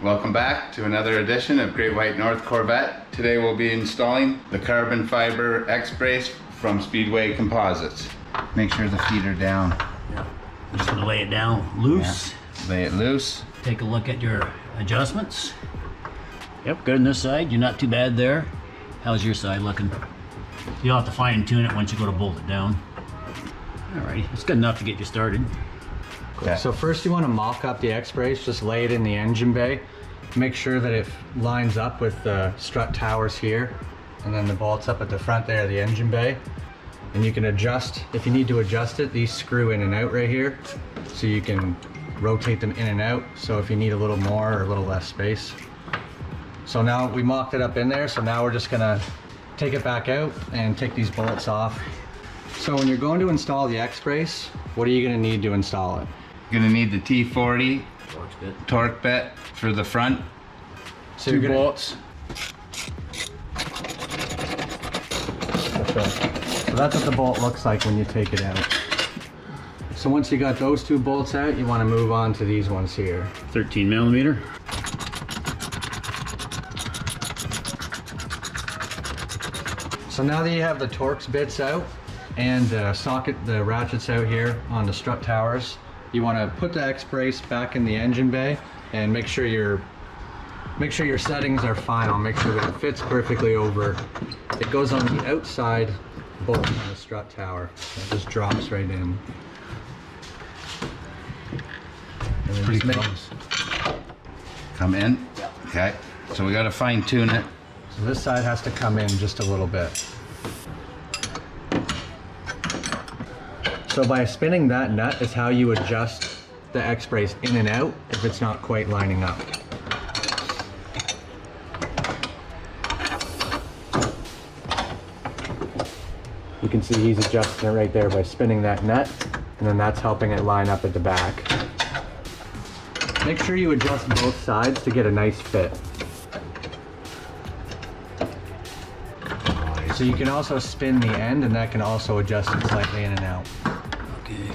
Welcome back to another edition of Great White North Corvette. Today we'll be installing the carbon fiber X-brace from Speedway Composites. Make sure the feet are down. Yeah. I'm just gonna lay it down loose. Yeah. Lay it loose. Take a look at your adjustments. Yep, good on this side. You're not too bad there. How's your side looking? You'll have to fine tune it once you go to bolt it down. Alrighty, it's good enough to get you started. Okay. So first you want to mock up the X-brace, just lay it in the engine bay. Make sure that it lines up with the strut towers here, and then the bolts up at the front there of the engine bay. And you can adjust, if you need to adjust it, these screw in and out right here, so you can rotate them in and out, so if you need a little more or a little less space. So now we mocked it up in there, so now we're just gonna take it back out and take these bolts off. So when you're going to install the X-brace, what are you gonna need to install it? You're gonna need the T40 torque bit for the front. So two bolts. So that's what the bolt looks like when you take it out. So once you got those two bolts out, you want to move on to these ones here. 13 millimeter. So now that you have the Torx bits out and the ratchets out here on the strut towers, you want to put the X-brace back in the engine bay and make sure your settings are final. Make sure that it fits perfectly over. It goes on the outside bolt on the strut tower. It just drops right in. And Pretty close. Come in. Okay. So we got to fine tune it. So this side has to come in just a little bit. So by spinning that nut is how you adjust the X-brace in and out if it's not quite lining up. You can see he's adjusting it right there by spinning that nut, and then that's helping it line up at the back. Make sure you adjust both sides to get a nice fit. So you can also spin the end, and that can also adjust it slightly in and out. Okay.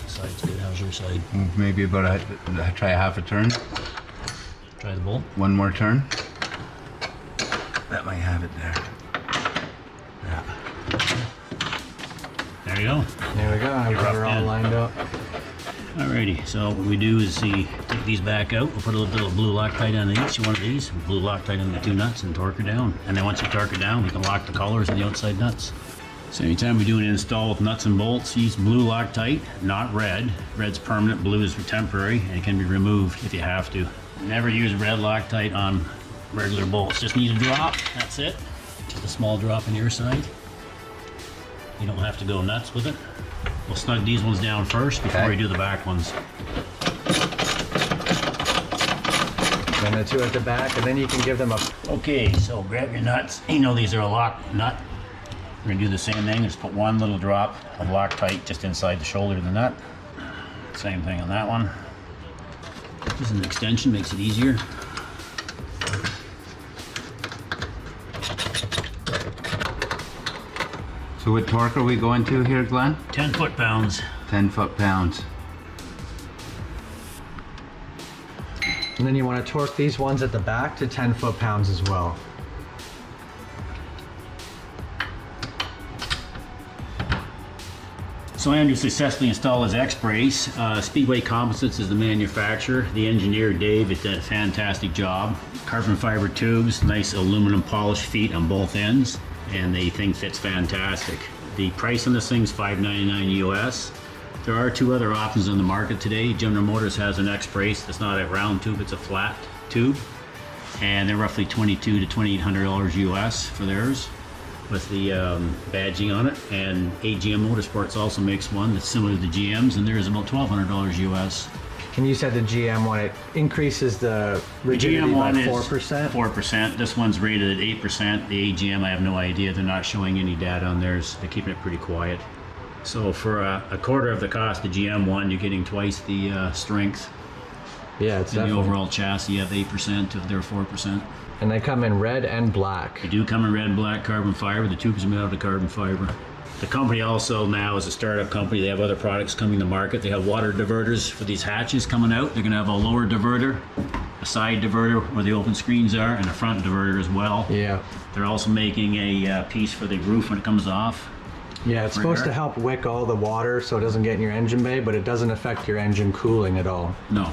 Side's good. How's your side? Maybe about try a half a turn. Try the bolt. One more turn. That might have it there. Yeah. There you go. There we go. I've got her all lined up. Alrighty, so what we do is take these back out. We'll put a little blue Loctite on each one of these. Blue Loctite on the two nuts and torque her down. And then once you torque her down, we can lock the collars on the outside nuts. So anytime we do an install with nuts and bolts, use blue Loctite, not red. Red's permanent, blue is temporary, and it can be removed if you have to. Never use red Loctite on regular bolts. Just need a drop, that's it. Just a small drop on your side. You don't have to go nuts with it. We'll snug these ones down first before we do the back ones. And the two at the back, and then you can give them a... Okay, so grab your nuts. You know these are a lock nut. We're gonna do the same thing. Just put one little drop of Loctite just inside the shoulder of the nut. Same thing on that one. This is an extension, makes it easier. So what torque are we going to here, Glenn? 10 foot-pounds. 10 foot-pounds. And then you want to torque these ones at the back to 10 foot-pounds as well. So Andrew successfully installed his X-brace. Speedway Composites is the manufacturer. The engineer, Dave, did a fantastic job. Carbon fiber tubes, nice aluminum polished feet on both ends, and the thing fits fantastic. The price on this thing is $5.99 US. There are two other options on the market today. General Motors has an X-brace that's not a round tube, it's a flat tube. And they're roughly $2,200 to $2,800 US for theirs, with the badging on it. And AGM Motorsports also makes one that's similar to the GM's, and theirs is about $1,200 US. And you said the GM one, it increases the rigidity by 4%? 4%. This one's rated at 8%. The AGM, I have no idea. They're not showing any data on theirs. They're keeping it pretty quiet. So for a quarter of the cost of the GM one, you're getting twice the strength. Yeah, it's In the definitely. overall chassis, you have 8% of their 4%. And they come in red and black. They do come in red and black carbon fiber. The tubes are made out of carbon fiber. The company also now is a startup company. They have other products coming to market. They have water diverters for these hatches coming out. They're going to have a lower diverter, a side diverter where the open screens are, and a front diverter as well. Yeah. They're also making a piece for the roof when it comes off. Yeah, it's supposed to help wick all the water so it doesn't get in your engine bay, but it doesn't affect your engine cooling at all. No.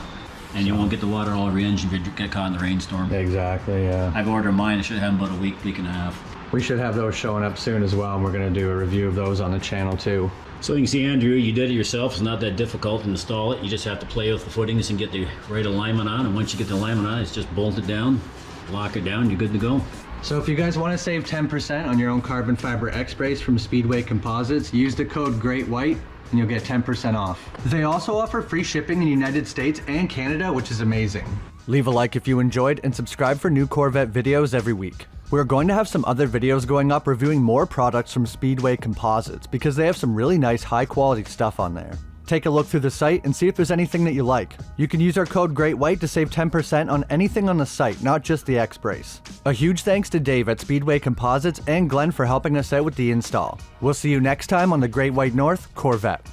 And you won't get the water all over your engine if you get caught in the rainstorm. Exactly, yeah. I've ordered mine. I should have them about a week, week and a half. We should have those showing up soon as well, and we're going to do a review of those on the channel too. So you can see, Andrew, you did it yourself. It's not that difficult to install it. You just have to play with the footings and get the right alignment on. And once you get the alignment on, it's just bolt it down, lock it down, you're good to go. So if you guys want to save 10% on your own carbon fiber X-Brace from Speedway Composites, use the code GREATWHITE and you'll get 10% off. They also offer free shipping in the United States and Canada, which is amazing. Leave a like if you enjoyed and subscribe for new Corvette videos every week. We're going to have some other videos going up reviewing more products from Speedway Composites because they have some really nice high quality stuff on there. Take a look through the site and see if there's anything that you like. You can use our code GREATWHITE to save 10% on anything on the site, not just the X-Brace. A huge thanks to Dave at Speedway Composites and Glenn for helping us out with the install. We'll see you next time on the Great White North Corvette.